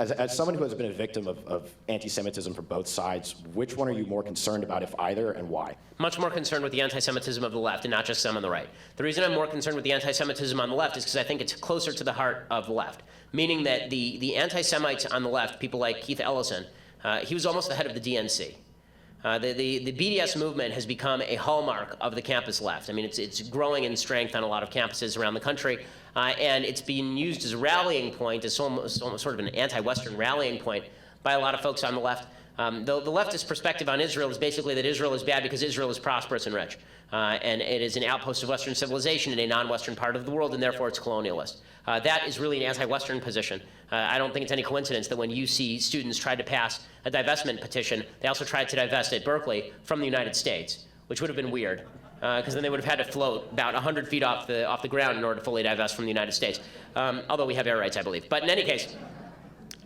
As someone who has been a victim of anti-Semitism from both sides, which one are you more concerned about, if either, and why? Much more concerned with the anti-Semitism of the left and not just some on the right. The reason I'm more concerned with the anti-Semitism on the left is because I think it's closer to the heart of the left, meaning that the anti-Semites on the left, people like Keith Ellison, he was almost the head of the DNC. The BDS movement has become a hallmark of the campus left. I mean, it's growing in strength on a lot of campuses around the country, and it's being used as a rallying point, as almost sort of an anti-Western rallying point by a lot of folks on the left. The leftist perspective on Israel is basically that Israel is bad because Israel is prosperous and rich, and it is an outpost of Western civilization in a non-Western part of the world, and therefore it's colonialist. That is really an anti-Western position. I don't think it's any coincidence that when UC students tried to pass a divestment petition, they also tried to divest at Berkeley from the United States, which would have been weird, because then they would have had to float about 100 feet off the ground in order to fully divest from the United States, although we have air rights, I believe. But in any case,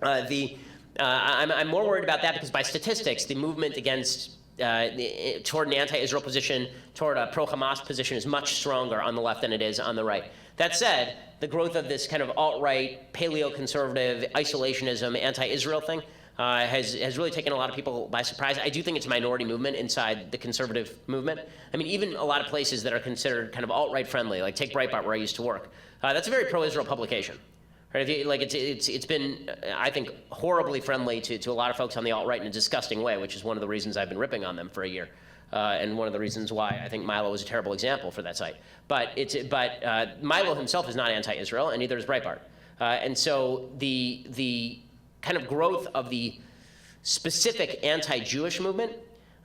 I'm more worried about that because by statistics, the movement against toward an anti-Israel position, toward a pro-Hamas position is much stronger on the left than it is on the right. That said, the growth of this kind of alt-right, paleo-conservative, isolationism, anti-Israel thing has really taken a lot of people by surprise. I do think it's a minority movement inside the conservative movement. I mean, even a lot of places that are considered kind of alt-right friendly, like take Breitbart, where I used to work, that's a very pro-Israel publication. Right? It's been, I think, horribly friendly to a lot of folks on the alt-right in a disgusting way, which is one of the reasons I've been ripping on them for a year, and one of the reasons why I think Milo was a terrible example for that site. But Milo himself is not anti-Israel, and neither is Breitbart. And so the kind of growth of the specific anti-Jewish movement,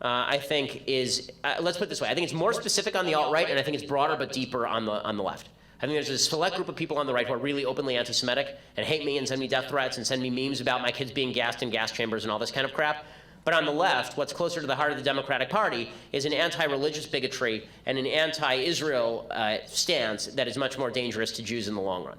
I think is, let's put it this way, I think it's more specific on the alt-right, and I think it's broader but deeper on the left. I think there's a select group of people on the right who are really openly anti-Semitic and hate me and send me death threats and send me memes about my kids being gassed in gas chambers and all this kind of crap. But on the left, what's closer to the heart of the Democratic Party is an anti-religious bigotry and an anti-Israel stance that is much more dangerous to Jews in the long run.